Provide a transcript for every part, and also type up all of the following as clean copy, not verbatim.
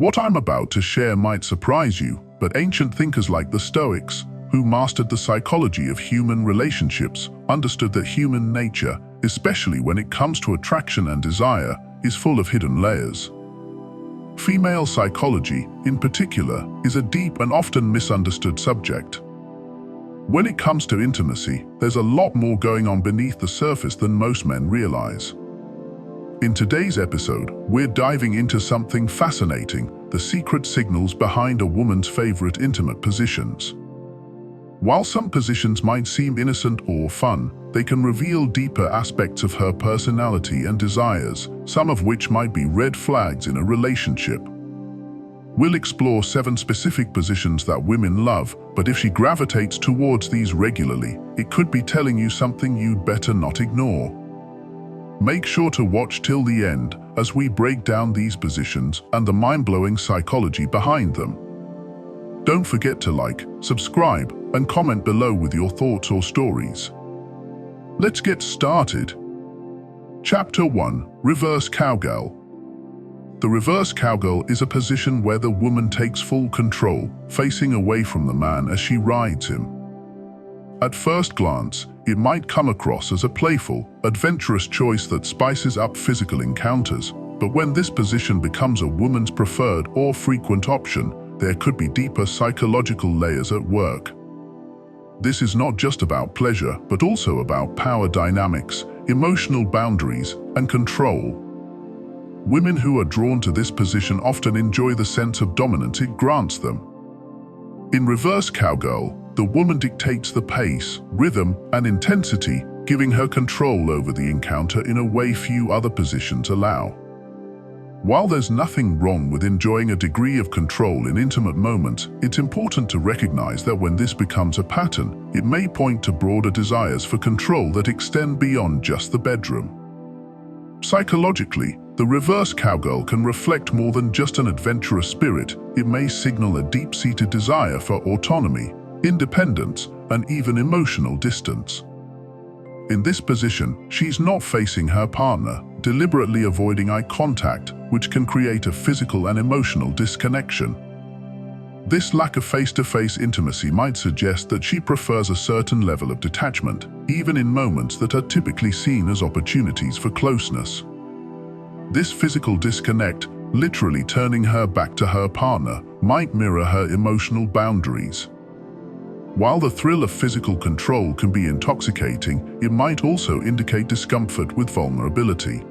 What I'm about to share might surprise you, but ancient thinkers like the Stoics, who mastered the psychology of human relationships, understood that human nature, especially when it comes to attraction and desire, is full of hidden layers. Female psychology, in particular, is a deep and often misunderstood subject. When it comes to intimacy, there's a lot more going on beneath the surface than most men realize. In today's episode, we're diving into something fascinating: the secret signals behind a woman's favorite intimate positions. While some positions might seem innocent or fun, they can reveal deeper aspects of her personality and desires, some of which might be red flags in a relationship. We'll explore 7 specific positions that women love, but if she gravitates towards these regularly, it could be telling you something you'd better not ignore. Make sure to watch till the end as we break down these positions and the mind-blowing psychology behind them. Don't forget to like, subscribe, and comment below with your thoughts or stories. Let's get started. Chapter 1: Reverse Cowgirl. The reverse cowgirl is a position where the woman takes full control, facing away from the man as she rides him. At first glance, it might come across as a playful, adventurous choice that spices up physical encounters, but when this position becomes a woman's preferred or frequent option, there could be deeper psychological layers at work. This is not just about pleasure, but also about power dynamics, emotional boundaries, and control. Women who are drawn to this position often enjoy the sense of dominance it grants them. In reverse cowgirl, the woman dictates the pace, rhythm, and intensity, giving her control over the encounter in a way few other positions allow. While there's nothing wrong with enjoying a degree of control in intimate moments, it's important to recognize that when this becomes a pattern, it may point to broader desires for control that extend beyond just the bedroom. Psychologically, the reverse cowgirl can reflect more than just an adventurous spirit. It may signal a deep-seated desire for autonomy, independence, and even emotional distance. In this position, she's not facing her partner, deliberately avoiding eye contact, which can create a physical and emotional disconnection. This lack of face-to-face intimacy might suggest that she prefers a certain level of detachment, even in moments that are typically seen as opportunities for closeness. This physical disconnect, literally turning her back to her partner, might mirror her emotional boundaries. While the thrill of physical control can be intoxicating, it might also indicate discomfort with vulnerability.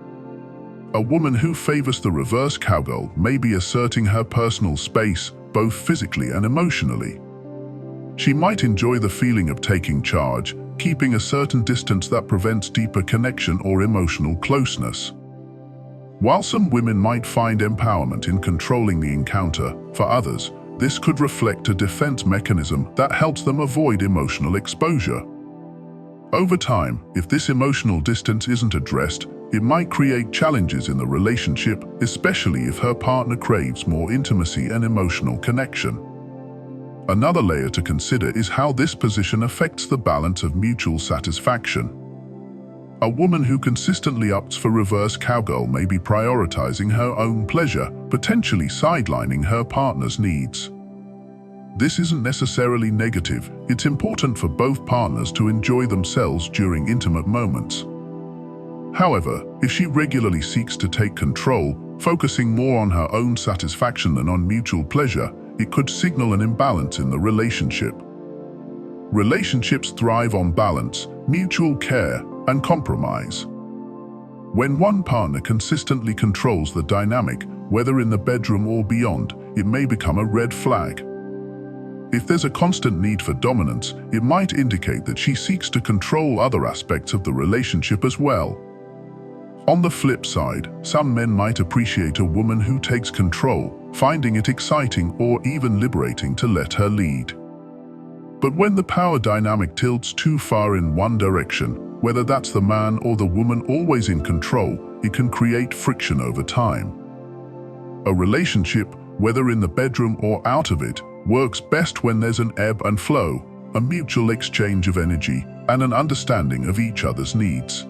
A woman who favors the reverse cowgirl may be asserting her personal space, both physically and emotionally. She might enjoy the feeling of taking charge, keeping a certain distance that prevents deeper connection or emotional closeness. While some women might find empowerment in controlling the encounter, for others, this could reflect a defense mechanism that helps them avoid emotional exposure. Over time, if this emotional distance isn't addressed, it might create challenges in the relationship, especially if her partner craves more intimacy and emotional connection. Another layer to consider is how this position affects the balance of mutual satisfaction. A woman who consistently opts for reverse cowgirl may be prioritizing her own pleasure, potentially sidelining her partner's needs. This isn't necessarily negative. It's important for both partners to enjoy themselves during intimate moments. However, if she regularly seeks to take control, focusing more on her own satisfaction than on mutual pleasure, it could signal an imbalance in the relationship. Relationships thrive on balance, mutual care, and compromise. When one partner consistently controls the dynamic, whether in the bedroom or beyond, it may become a red flag. If there's a constant need for dominance, it might indicate that she seeks to control other aspects of the relationship as well. On the flip side, some men might appreciate a woman who takes control, finding it exciting or even liberating to let her lead. But when the power dynamic tilts too far in one direction, whether that's the man or the woman always in control, it can create friction over time. A relationship, whether in the bedroom or out of it, works best when there's an ebb and flow, a mutual exchange of energy, and an understanding of each other's needs.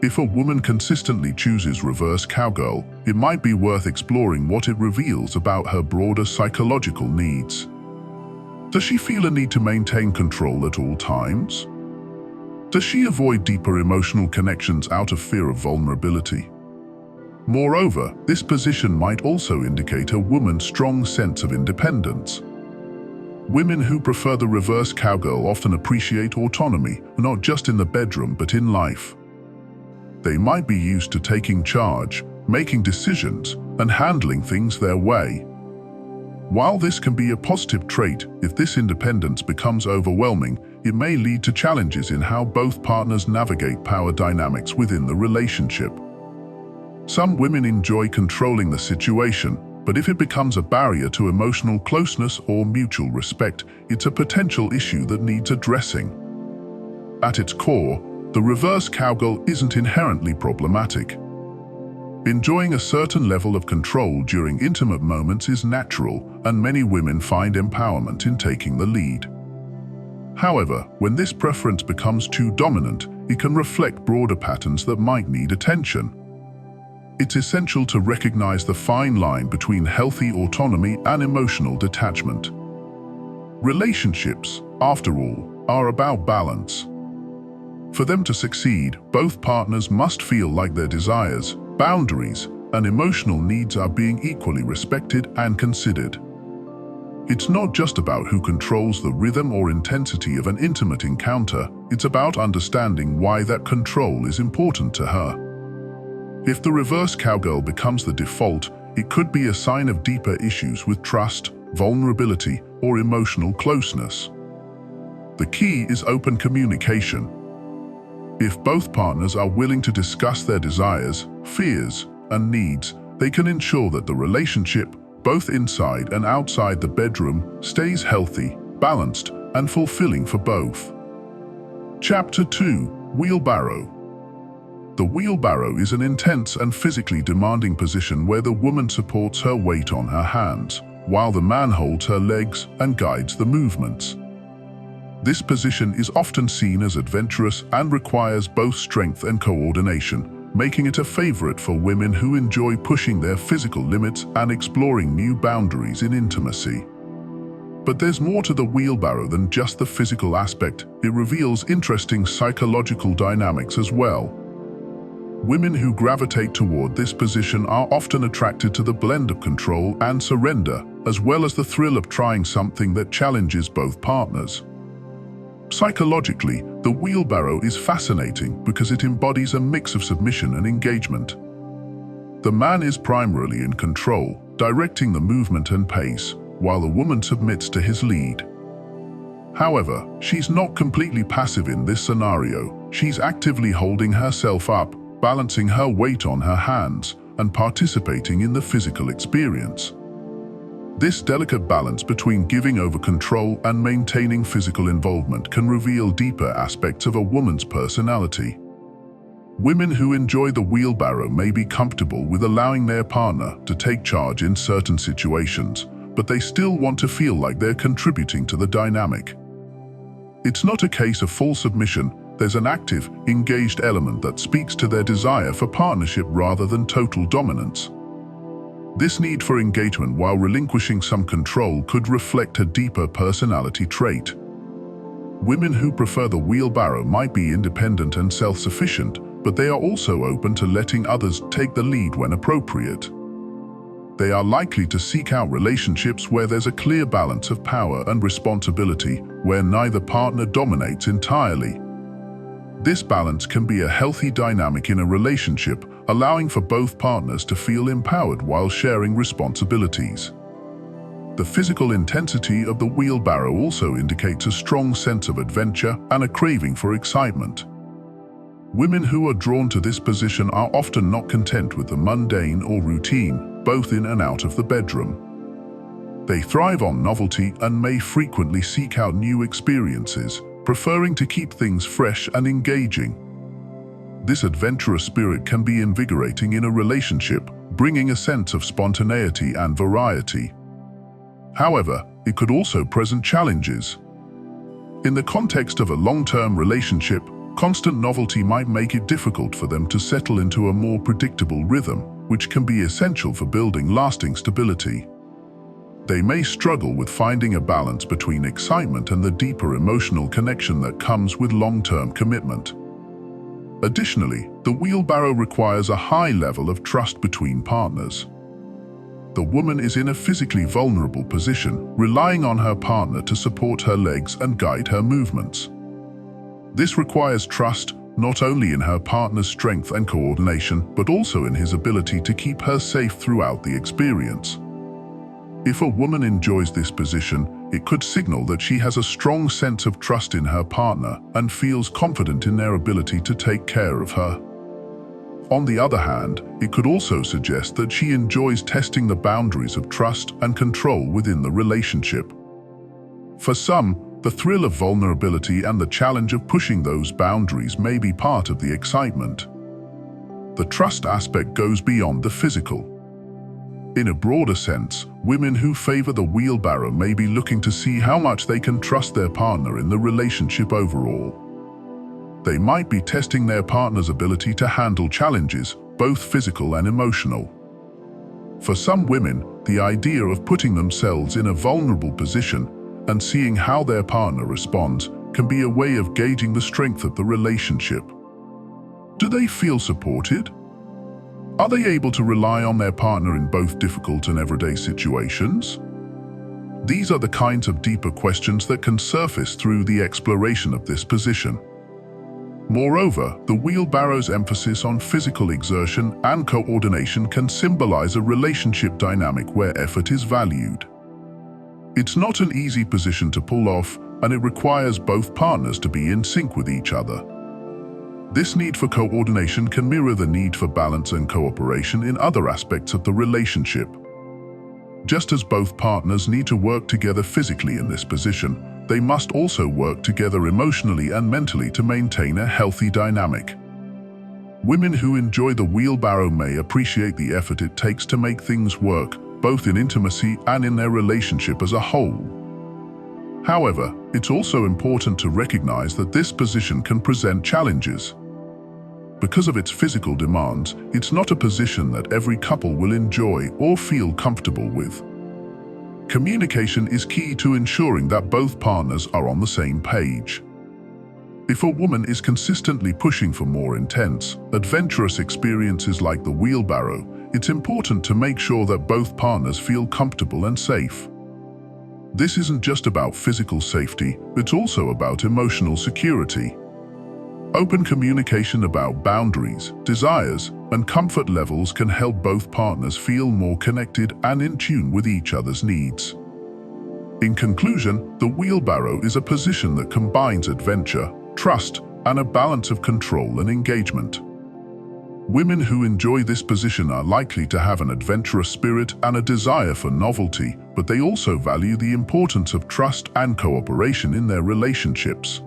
If a woman consistently chooses reverse cowgirl, it might be worth exploring what it reveals about her broader psychological needs. Does she feel a need to maintain control at all times? Does she avoid deeper emotional connections out of fear of vulnerability? Moreover, this position might also indicate a woman's strong sense of independence. Women who prefer the reverse cowgirl often appreciate autonomy, not just in the bedroom but in life. They might be used to taking charge, making decisions, and handling things their way. While this can be a positive trait, if this independence becomes overwhelming, it may lead to challenges in how both partners navigate power dynamics within the relationship. Some women enjoy controlling the situation, but if it becomes a barrier to emotional closeness or mutual respect, it's a potential issue that needs addressing. At its core, the reverse cowgirl isn't inherently problematic. Enjoying a certain level of control during intimate moments is natural, and many women find empowerment in taking the lead. However, when this preference becomes too dominant, it can reflect broader patterns that might need attention. It's essential to recognize the fine line between healthy autonomy and emotional detachment. Relationships, after all, are about balance. For them to succeed, both partners must feel like their desires, boundaries, and emotional needs are being equally respected and considered. It's not just about who controls the rhythm or intensity of an intimate encounter, it's about understanding why that control is important to her. If the reverse cowgirl becomes the default, it could be a sign of deeper issues with trust, vulnerability, or emotional closeness. The key is open communication. If both partners are willing to discuss their desires, fears, and needs, they can ensure that the relationship, both inside and outside the bedroom, stays healthy, balanced, and fulfilling for both. Chapter 2: Wheelbarrow. The wheelbarrow is an intense and physically demanding position where the woman supports her weight on her hands, while the man holds her legs and guides the movements. This position is often seen as adventurous and requires both strength and coordination, making it a favorite for women who enjoy pushing their physical limits and exploring new boundaries in intimacy. But there's more to the wheelbarrow than just the physical aspect. It reveals interesting psychological dynamics as well. Women who gravitate toward this position are often attracted to the blend of control and surrender, as well as the thrill of trying something that challenges both partners. Psychologically, the wheelbarrow is fascinating because it embodies a mix of submission and engagement. The man is primarily in control, directing the movement and pace, while the woman submits to his lead. However, she's not completely passive in this scenario. She's actively holding herself up, balancing her weight on her hands, and participating in the physical experience. This delicate balance between giving over control and maintaining physical involvement can reveal deeper aspects of a woman's personality. Women who enjoy the wheelbarrow may be comfortable with allowing their partner to take charge in certain situations, but they still want to feel like they're contributing to the dynamic. It's not a case of full submission. There's an active, engaged element that speaks to their desire for partnership rather than total dominance. This need for engagement while relinquishing some control could reflect a deeper personality trait. Women who prefer the wheelbarrow might be independent and self-sufficient, but they are also open to letting others take the lead when appropriate. They are likely to seek out relationships where there's a clear balance of power and responsibility, where neither partner dominates entirely. This balance can be a healthy dynamic in a relationship, allowing for both partners to feel empowered while sharing responsibilities. The physical intensity of the wheelbarrow also indicates a strong sense of adventure and a craving for excitement. Women who are drawn to this position are often not content with the mundane or routine, both in and out of the bedroom. They thrive on novelty and may frequently seek out new experiences, preferring to keep things fresh and engaging. This adventurous spirit can be invigorating in a relationship, bringing a sense of spontaneity and variety. However, it could also present challenges. In the context of a long-term relationship, Constant novelty might make it difficult for them to settle into a more predictable rhythm, which can be essential for building lasting stability. They may struggle with finding a balance between excitement and the deeper emotional connection that comes with long-term commitment. Additionally, the wheelbarrow requires a high level of trust between partners. The woman is in a physically vulnerable position, relying on her partner to support her legs and guide her movements. This requires trust not only in her partner's strength and coordination, but also in his ability to keep her safe throughout the experience. If a woman enjoys this position, it could signal that she has a strong sense of trust in her partner and feels confident in their ability to take care of her. On the other hand, it could also suggest that she enjoys testing the boundaries of trust and control within the relationship. For some, the thrill of vulnerability and the challenge of pushing those boundaries may be part of the excitement. The trust aspect goes beyond the physical. In a broader sense, women who favor the wheelbarrow may be looking to see how much they can trust their partner in the relationship overall. They might be testing their partner's ability to handle challenges, both physical and emotional. For some women, the idea of putting themselves in a vulnerable position and seeing how their partner responds can be a way of gauging the strength of the relationship. Do they feel supported? Are they able to rely on their partner in both difficult and everyday situations? These are the kinds of deeper questions that can surface through the exploration of this position. Moreover, the wheelbarrow's emphasis on physical exertion and coordination can symbolize a relationship dynamic where effort is valued. It's not an easy position to pull off, and it requires both partners to be in sync with each other. This need for coordination can mirror the need for balance and cooperation in other aspects of the relationship. Just as both partners need to work together physically in this position, they must also work together emotionally and mentally to maintain a healthy dynamic. Women who enjoy the wheelbarrow may appreciate the effort it takes to make things work, both in intimacy and in their relationship as a whole. However, it's also important to recognize that this position can present challenges. Because of its physical demands, it's not a position that every couple will enjoy or feel comfortable with. Communication is key to ensuring that both partners are on the same page. If a woman is consistently pushing for more intense, adventurous experiences like the wheelbarrow, it's important to make sure that both partners feel comfortable and safe. This isn't just about physical safety, it's also about emotional security. Open communication about boundaries, desires, and comfort levels can help both partners feel more connected and in tune with each other's needs. In conclusion, the wheelbarrow is a position that combines adventure, trust, and a balance of control and engagement. Women who enjoy this position are likely to have an adventurous spirit and a desire for novelty, but they also value the importance of trust and cooperation in their relationships.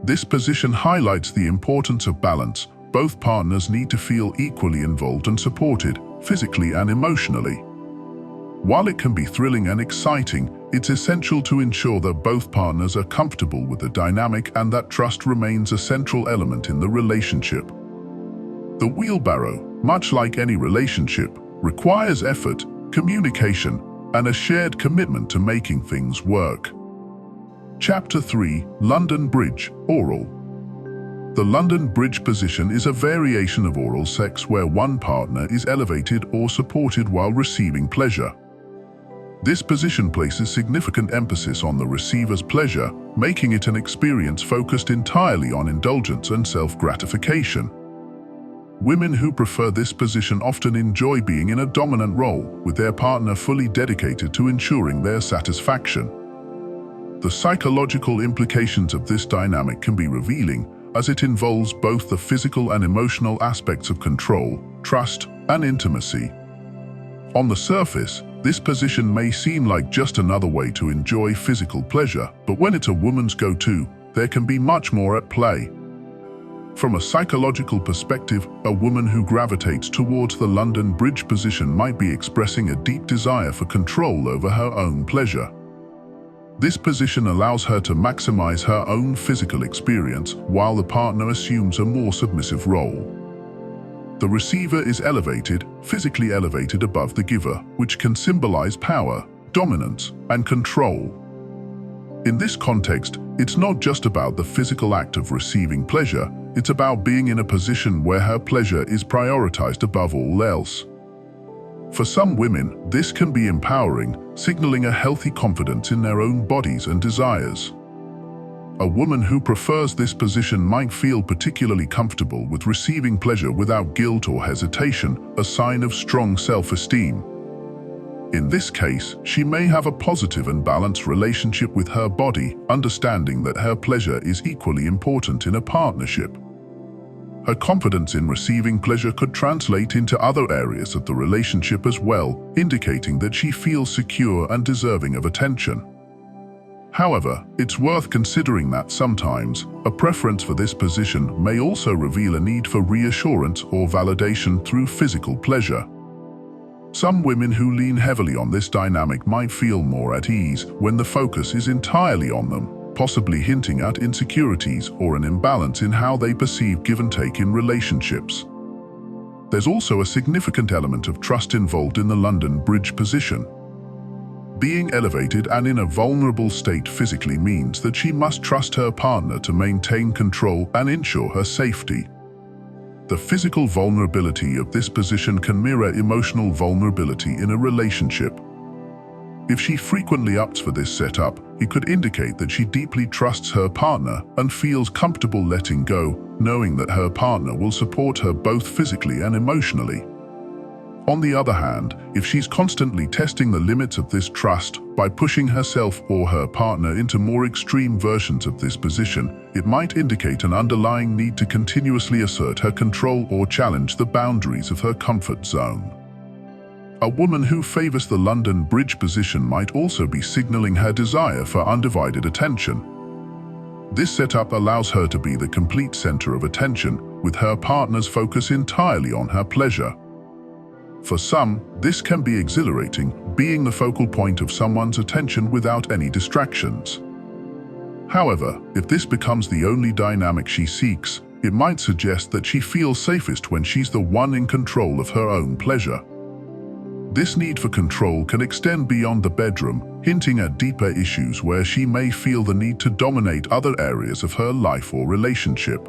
This position highlights the importance of balance. Both partners need to feel equally involved and supported, physically and emotionally. While it can be thrilling and exciting, it's essential to ensure that both partners are comfortable with the dynamic and that trust remains a central element in the relationship. The wheelbarrow, much like any relationship, requires effort, communication, and a shared commitment to making things work. Chapter 3: London Bridge, Oral. The London Bridge position is a variation of oral sex where one partner is elevated or supported while receiving pleasure. This position places significant emphasis on the receiver's pleasure, making it an experience focused entirely on indulgence and self-gratification. Women who prefer this position often enjoy being in a dominant role, with their partner fully dedicated to ensuring their satisfaction. The psychological implications of this dynamic can be revealing, as it involves both the physical and emotional aspects of control, trust, and intimacy. On the surface, this position may seem like just another way to enjoy physical pleasure, but when it's a woman's go-to, there can be much more at play. From a psychological perspective, a woman who gravitates towards the London Bridge position might be expressing a deep desire for control over her own pleasure. This position allows her to maximize her own physical experience while the partner assumes a more submissive role. The receiver is physically elevated above the giver, which can symbolize power, dominance, and control. In this context, it's not just about the physical act of receiving pleasure, it's about being in a position where her pleasure is prioritized above all else. For some women, this can be empowering, signaling a healthy confidence in their own bodies and desires. A woman who prefers this position might feel particularly comfortable with receiving pleasure without guilt or hesitation, a sign of strong self-esteem. In this case, she may have a positive and balanced relationship with her body, understanding that her pleasure is equally important in a partnership. Her confidence in receiving pleasure could translate into other areas of the relationship as well, indicating that she feels secure and deserving of attention. However, it's worth considering that sometimes a preference for this position may also reveal a need for reassurance or validation through physical pleasure. Some women who lean heavily on this dynamic might feel more at ease when the focus is entirely on them, possibly hinting at insecurities or an imbalance in how they perceive give and take in relationships. There's also a significant element of trust involved in the London Bridge position. Being elevated and in a vulnerable state physically means that she must trust her partner to maintain control and ensure her safety. The physical vulnerability of this position can mirror emotional vulnerability in a relationship. If she frequently opts for this setup, it could indicate that she deeply trusts her partner and feels comfortable letting go, knowing that her partner will support her both physically and emotionally. On the other hand, if she's constantly testing the limits of this trust by pushing herself or her partner into more extreme versions of this position, it might indicate an underlying need to continuously assert her control or challenge the boundaries of her comfort zone. A woman who favors the London Bridge position might also be signaling her desire for undivided attention. This setup allows her to be the complete center of attention, with her partner's focus entirely on her pleasure. For some, this can be exhilarating, being the focal point of someone's attention without any distractions. However, if this becomes the only dynamic she seeks, it might suggest that she feels safest when she's the one in control of her own pleasure. This need for control can extend beyond the bedroom, hinting at deeper issues where she may feel the need to dominate other areas of her life or relationship.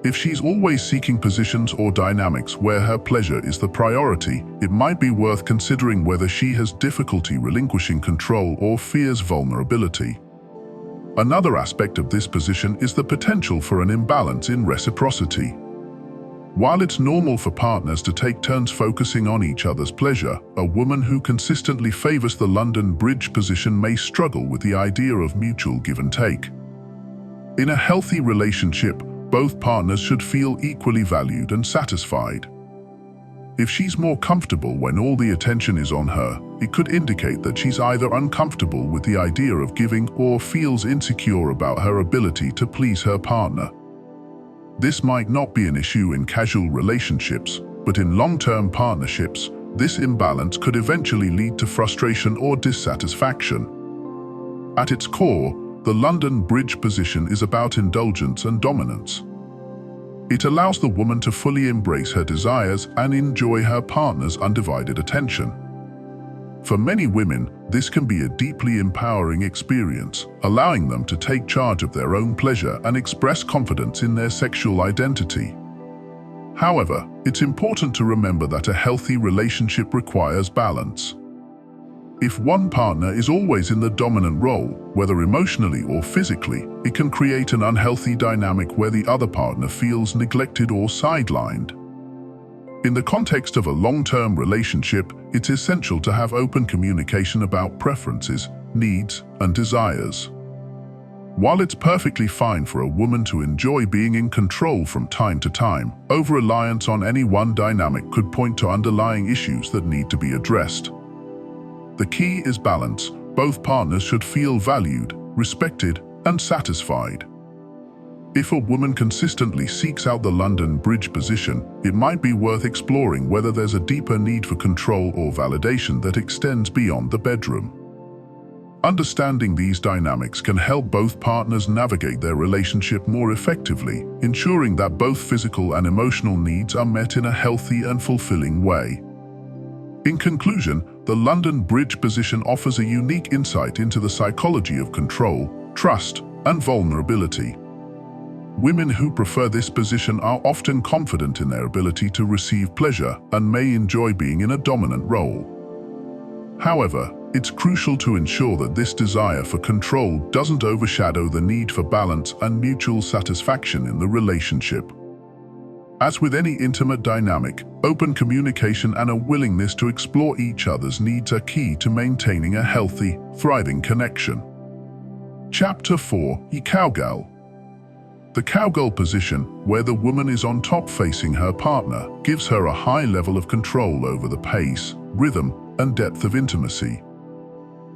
If she's always seeking positions or dynamics where her pleasure is the priority, it might be worth considering whether she has difficulty relinquishing control or fears vulnerability. Another aspect of this position is the potential for an imbalance in reciprocity. While it's normal for partners to take turns focusing on each other's pleasure, a woman who consistently favors the London Bridge position may struggle with the idea of mutual give and take. In a healthy relationship, both partners should feel equally valued and satisfied. If she's more comfortable when all the attention is on her, it could indicate that she's either uncomfortable with the idea of giving or feels insecure about her ability to please her partner. This might not be an issue in casual relationships, but in long-term partnerships, this imbalance could eventually lead to frustration or dissatisfaction. At its core, the London Bridge position is about indulgence and dominance. It allows the woman to fully embrace her desires and enjoy her partner's undivided attention. For many women, this can be a deeply empowering experience, allowing them to take charge of their own pleasure and express confidence in their sexual identity. However, it's important to remember that a healthy relationship requires balance. If one partner is always in the dominant role, whether emotionally or physically, it can create an unhealthy dynamic where the other partner feels neglected or sidelined. In the context of a long-term relationship, it's essential to have open communication about preferences, needs, and desires. While it's perfectly fine for a woman to enjoy being in control from time to time, over-reliance on any one dynamic could point to underlying issues that need to be addressed. The key is balance. Both partners should feel valued, respected, and satisfied. If a woman consistently seeks out the London Bridge position, it might be worth exploring whether there's a deeper need for control or validation that extends beyond the bedroom. Understanding these dynamics can help both partners navigate their relationship more effectively, ensuring that both physical and emotional needs are met in a healthy and fulfilling way. In conclusion, the London Bridge position offers a unique insight into the psychology of control, trust, and vulnerability. Women who prefer this position are often confident in their ability to receive pleasure and may enjoy being in a dominant role. However, it's crucial to ensure that this desire for control doesn't overshadow the need for balance and mutual satisfaction in the relationship. As with any intimate dynamic, open communication and a willingness to explore each other's needs are key to maintaining a healthy, thriving connection. Chapter 4: Cowgirl. The cowgirl position, where the woman is on top facing her partner, gives her a high level of control over the pace, rhythm, and depth of intimacy.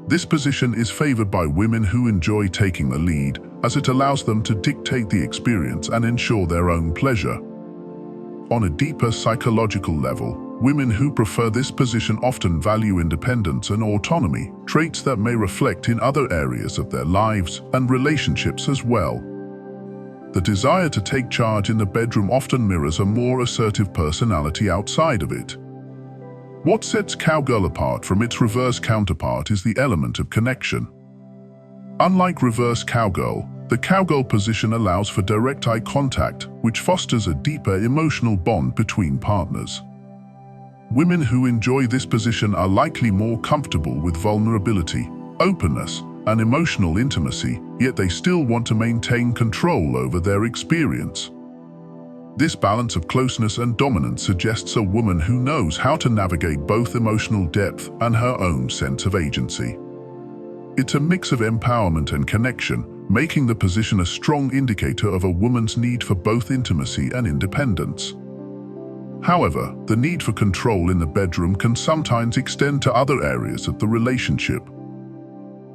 This position is favored by women who enjoy taking the lead, as it allows them to dictate the experience and ensure their own pleasure. On a deeper psychological level, women who prefer this position often value independence and autonomy, traits that may reflect in other areas of their lives and relationships as well. The desire to take charge in the bedroom often mirrors a more assertive personality outside of it. What sets cowgirl apart from its reverse counterpart is the element of connection. Unlike reverse cowgirl, the cowgirl position allows for direct eye contact, which fosters a deeper emotional bond between partners. Women who enjoy this position are likely more comfortable with vulnerability, openness, and emotional intimacy, yet they still want to maintain control over their experience. This balance of closeness and dominance suggests a woman who knows how to navigate both emotional depth and her own sense of agency. It's a mix of empowerment and connection, making the position a strong indicator of a woman's need for both intimacy and independence. However, the need for control in the bedroom can sometimes extend to other areas of the relationship.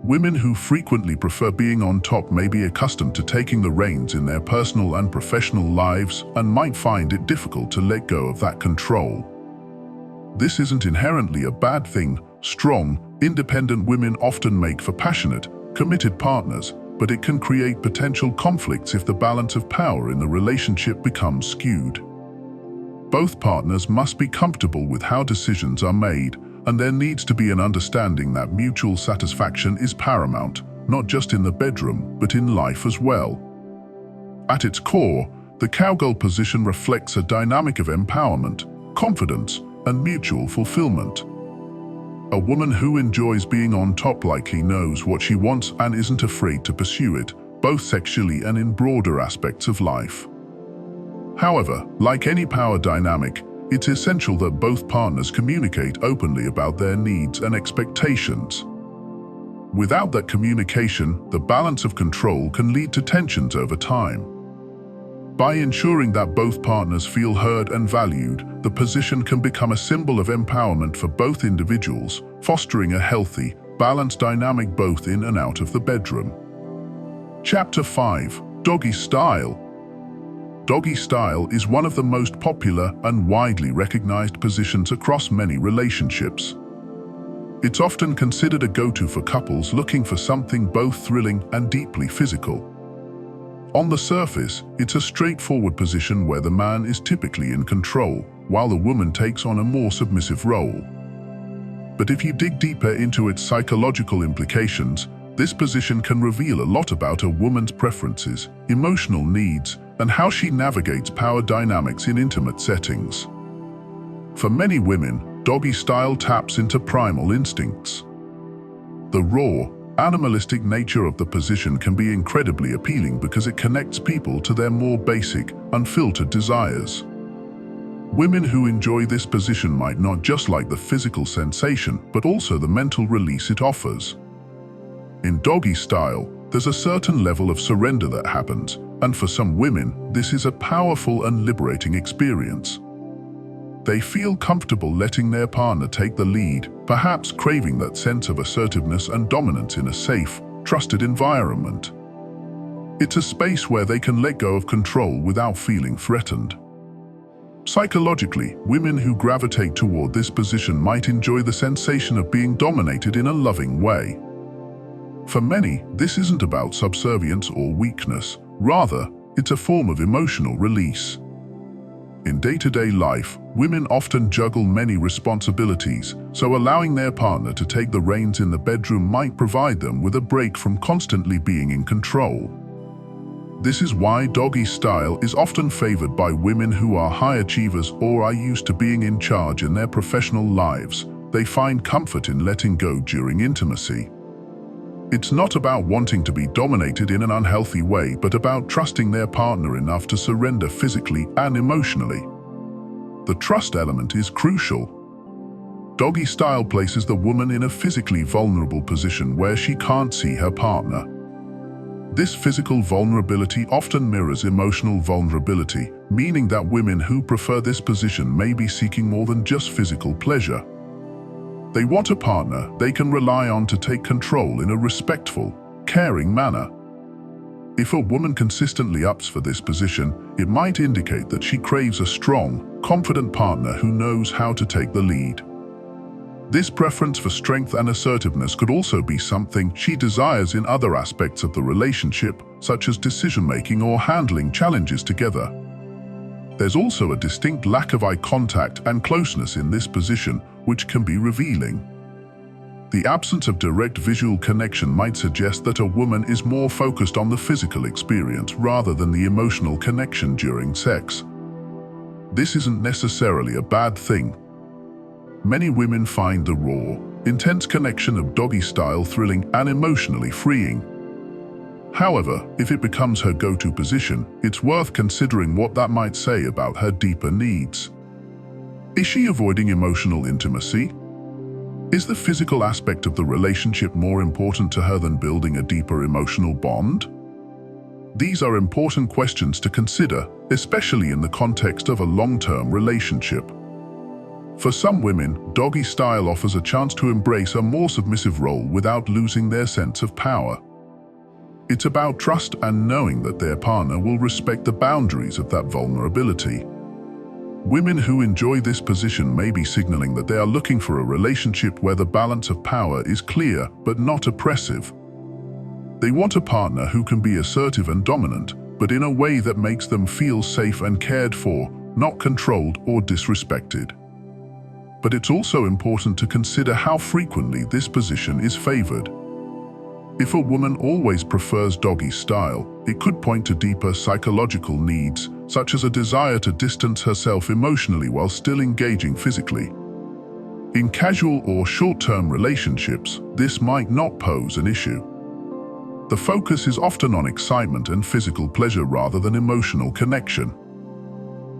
Women who frequently prefer being on top may be accustomed to taking the reins in their personal and professional lives and might find it difficult to let go of that control. This isn't inherently a bad thing. Strong, independent women often make for passionate, committed partners, but it can create potential conflicts if the balance of power in the relationship becomes skewed. Both partners must be comfortable with how decisions are made, and there needs to be an understanding that mutual satisfaction is paramount, not just in the bedroom, but in life as well. At its core, the cowgirl position reflects a dynamic of empowerment, confidence, and mutual fulfillment. A woman who enjoys being on top likely knows what she wants and isn't afraid to pursue it, both sexually and in broader aspects of life. However, like any power dynamic, it's essential that both partners communicate openly about their needs and expectations. Without that communication, the balance of control can lead to tensions over time. By ensuring that both partners feel heard and valued, the position can become a symbol of empowerment for both individuals, fostering a healthy, balanced dynamic both in and out of the bedroom. Chapter 5: Doggy Style. Doggy style is one of the most popular and widely recognized positions across many relationships. It's often considered a go-to for couples looking for something both thrilling and deeply physical. On the surface, it's a straightforward position where the man is typically in control, while the woman takes on a more submissive role. But if you dig deeper into its psychological implications, this position can reveal a lot about a woman's preferences, emotional needs, and how she navigates power dynamics in intimate settings. For many women, doggy style taps into primal instincts. The raw, animalistic nature of the position can be incredibly appealing because it connects people to their more basic, unfiltered desires. Women who enjoy this position might not just like the physical sensation, but also the mental release it offers. In doggy style, there's a certain level of surrender that happens, and for some women, this is a powerful and liberating experience. They feel comfortable letting their partner take the lead, perhaps craving that sense of assertiveness and dominance in a safe, trusted environment. It's a space where they can let go of control without feeling threatened. Psychologically, women who gravitate toward this position might enjoy the sensation of being dominated in a loving way. For many, this isn't about subservience or weakness. Rather, it's a form of emotional release. In day-to-day life, women often juggle many responsibilities, so allowing their partner to take the reins in the bedroom might provide them with a break from constantly being in control. This is why doggy style is often favored by women who are high achievers or are used to being in charge in their professional lives. They find comfort in letting go during intimacy. It's not about wanting to be dominated in an unhealthy way, but about trusting their partner enough to surrender physically and emotionally. The trust element is crucial. Doggy style places the woman in a physically vulnerable position where she can't see her partner. This physical vulnerability often mirrors emotional vulnerability, meaning that women who prefer this position may be seeking more than just physical pleasure. They want a partner they can rely on to take control in a respectful, caring manner. If a woman consistently opts for this position, it might indicate that she craves a strong, confident partner who knows how to take the lead. This preference for strength and assertiveness could also be something she desires in other aspects of the relationship, such as decision-making or handling challenges together. There's also a distinct lack of eye contact and closeness in this position, which can be revealing. The absence of direct visual connection might suggest that a woman is more focused on the physical experience rather than the emotional connection during sex. This isn't necessarily a bad thing. Many women find the raw, intense connection of doggy style thrilling and emotionally freeing. However, if it becomes her go-to position, it's worth considering what that might say about her deeper needs. Is she avoiding emotional intimacy? Is the physical aspect of the relationship more important to her than building a deeper emotional bond? These are important questions to consider, especially in the context of a long-term relationship. For some women, doggy style offers a chance to embrace a more submissive role without losing their sense of power. It's about trust and knowing that their partner will respect the boundaries of that vulnerability. Women who enjoy this position may be signaling that they are looking for a relationship where the balance of power is clear but not oppressive. They want a partner who can be assertive and dominant, but in a way that makes them feel safe and cared for, not controlled or disrespected. But it's also important to consider how frequently this position is favored. If a woman always prefers doggy style, it could point to deeper psychological needs, such as a desire to distance herself emotionally while still engaging physically. In casual or short-term relationships, this might not pose an issue. The focus is often on excitement and physical pleasure rather than emotional connection.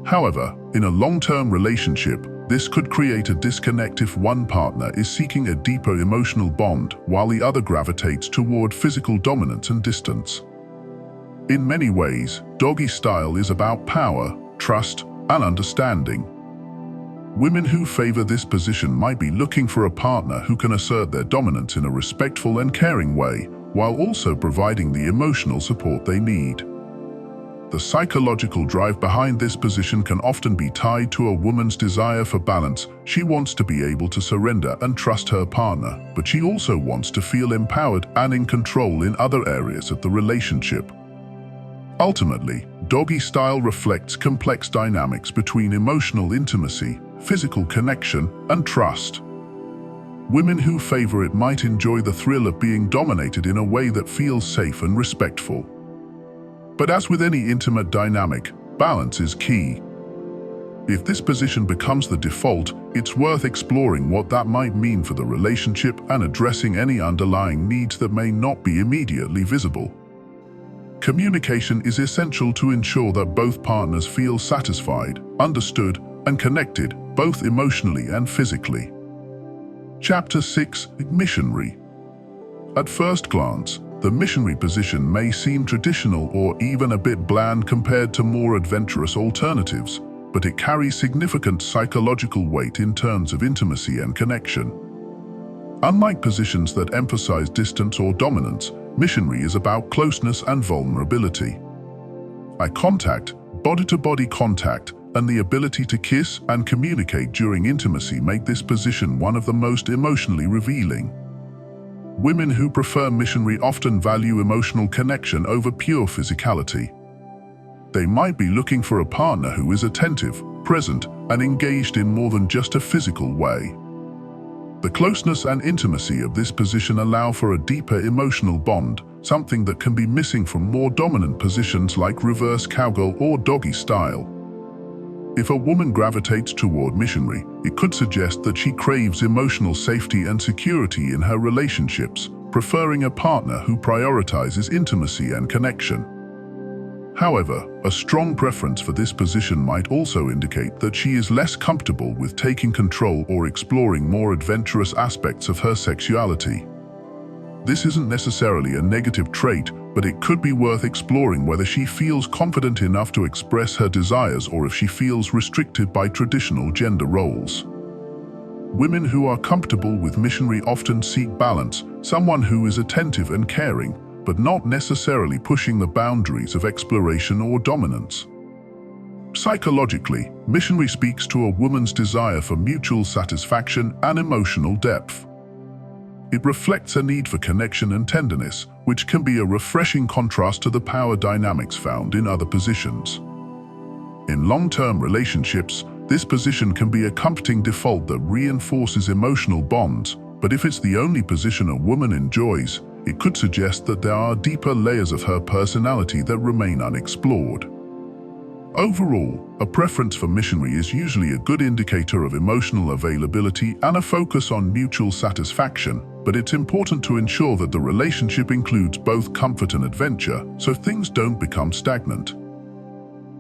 However, in a long-term relationship, this could create a disconnect if one partner is seeking a deeper emotional bond while the other gravitates toward physical dominance and distance. In many ways, doggy style is about power, trust, and understanding. Women who favor this position might be looking for a partner who can assert their dominance in a respectful and caring way, while also providing the emotional support they need. The psychological drive behind this position can often be tied to a woman's desire for balance. She wants to be able to surrender and trust her partner, but she also wants to feel empowered and in control in other areas of the relationship. Ultimately, doggy style reflects complex dynamics between emotional intimacy, physical connection, and trust. Women who favor it might enjoy the thrill of being dominated in a way that feels safe and respectful. But as with any intimate dynamic, balance is key. If this position becomes the default, it's worth exploring what that might mean for the relationship and addressing any underlying needs that may not be immediately visible. Communication is essential to ensure that both partners feel satisfied, understood, and connected, both emotionally and physically. Chapter 6: Missionary. At first glance, the missionary position may seem traditional or even a bit bland compared to more adventurous alternatives, but it carries significant psychological weight in terms of intimacy and connection. Unlike positions that emphasize distance or dominance, missionary is about closeness and vulnerability. Eye contact, body-to-body contact, and the ability to kiss and communicate during intimacy make this position one of the most emotionally revealing. Women who prefer missionary often value emotional connection over pure physicality. They might be looking for a partner who is attentive, present, and engaged in more than just a physical way. The closeness and intimacy of this position allow for a deeper emotional bond, something that can be missing from more dominant positions like reverse cowgirl or doggy style. If a woman gravitates toward missionary, it could suggest that she craves emotional safety and security in her relationships, preferring a partner who prioritizes intimacy and connection. However, a strong preference for this position might also indicate that she is less comfortable with taking control or exploring more adventurous aspects of her sexuality. This isn't necessarily a negative trait, but it could be worth exploring whether she feels confident enough to express her desires or if she feels restricted by traditional gender roles. Women who are comfortable with missionary often seek balance, someone who is attentive and caring, but not necessarily pushing the boundaries of exploration or dominance. Psychologically, missionary speaks to a woman's desire for mutual satisfaction and emotional depth. It reflects a need for connection and tenderness, which can be a refreshing contrast to the power dynamics found in other positions. In long-term relationships, this position can be a comforting default that reinforces emotional bonds, but if it's the only position a woman enjoys, it could suggest that there are deeper layers of her personality that remain unexplored. Overall, a preference for missionary is usually a good indicator of emotional availability and a focus on mutual satisfaction, but it's important to ensure that the relationship includes both comfort and adventure, so things don't become stagnant.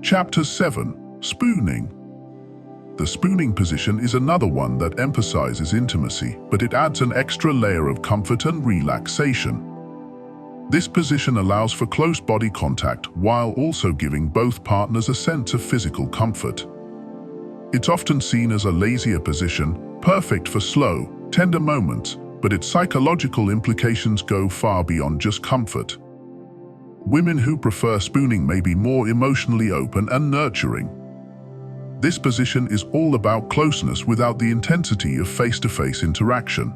Chapter 7. Spooning. The spooning position is another one that emphasizes intimacy, but it adds an extra layer of comfort and relaxation. This position allows for close body contact while also giving both partners a sense of physical comfort. It's often seen as a lazier position, perfect for slow, tender moments, but its psychological implications go far beyond just comfort. Women who prefer spooning may be more emotionally open and nurturing. This position is all about closeness without the intensity of face-to-face interaction.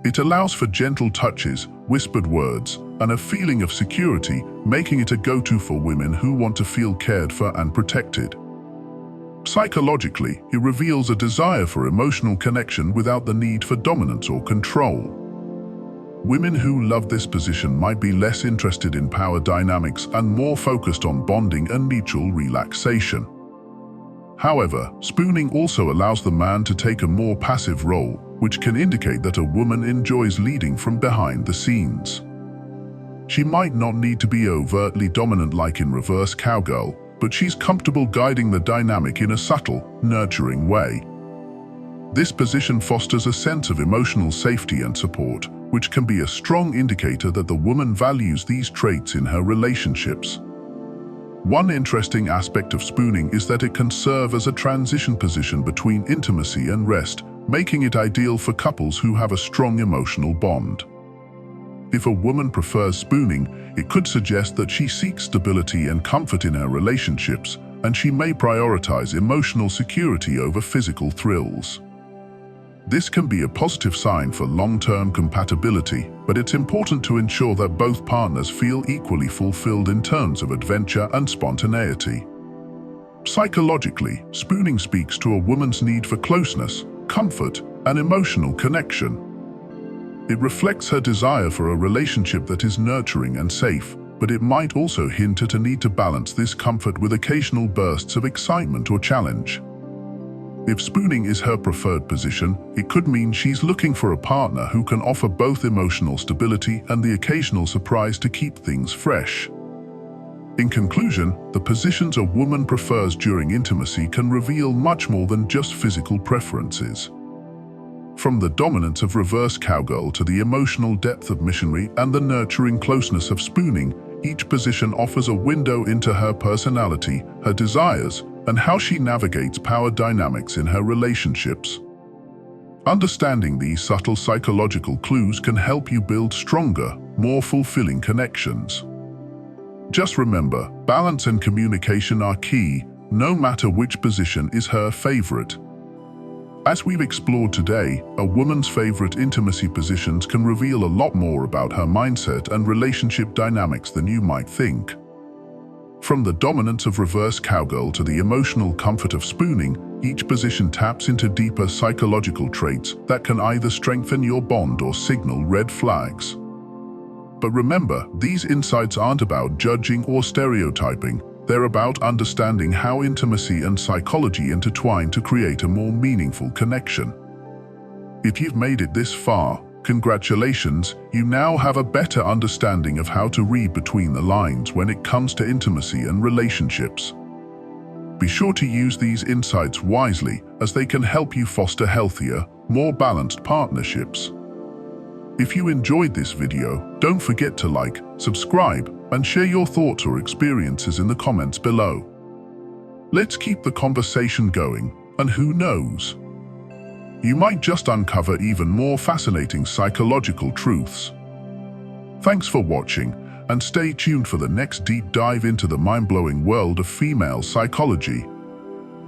It allows for gentle touches, whispered words, and a feeling of security, making it a go-to for women who want to feel cared for and protected. Psychologically, it reveals a desire for emotional connection without the need for dominance or control. Women who love this position might be less interested in power dynamics and more focused on bonding and mutual relaxation. However, spooning also allows the man to take a more passive role, which can indicate that a woman enjoys leading from behind the scenes. She might not need to be overtly dominant like in reverse cowgirl, but she's comfortable guiding the dynamic in a subtle, nurturing way. This position fosters a sense of emotional safety and support, which can be a strong indicator that the woman values these traits in her relationships. One interesting aspect of spooning is that it can serve as a transition position between intimacy and rest, making it ideal for couples who have a strong emotional bond. If a woman prefers spooning, it could suggest that she seeks stability and comfort in her relationships, and she may prioritize emotional security over physical thrills. This can be a positive sign for long-term compatibility, but it's important to ensure that both partners feel equally fulfilled in terms of adventure and spontaneity. Psychologically, spooning speaks to a woman's need for closeness, comfort, and emotional connection. It reflects her desire for a relationship that is nurturing and safe, but it might also hint at a need to balance this comfort with occasional bursts of excitement or challenge. If spooning is her preferred position, it could mean she's looking for a partner who can offer both emotional stability and the occasional surprise to keep things fresh. In conclusion, the positions a woman prefers during intimacy can reveal much more than just physical preferences. From the dominance of reverse cowgirl to the emotional depth of missionary and the nurturing closeness of spooning, each position offers a window into her personality, her desires, and how she navigates power dynamics in her relationships. Understanding these subtle psychological clues can help you build stronger, more fulfilling connections. Just remember, balance and communication are key, no matter which position is her favorite. As we've explored today, a woman's favorite intimacy positions can reveal a lot more about her mindset and relationship dynamics than you might think. From the dominance of reverse cowgirl to the emotional comfort of spooning, each position taps into deeper psychological traits that can either strengthen your bond or signal red flags. But remember, these insights aren't about judging or stereotyping. They're about understanding how intimacy and psychology intertwine to create a more meaningful connection. If you've made it this far, congratulations, you now have a better understanding of how to read between the lines when it comes to intimacy and relationships. Be sure to use these insights wisely, as they can help you foster healthier, more balanced partnerships. If you enjoyed this video, don't forget to like, subscribe, and share your thoughts or experiences in the comments below. Let's keep the conversation going, and who knows? You might just uncover even more fascinating psychological truths. Thanks for watching, and stay tuned for the next deep dive into the mind-blowing world of female psychology.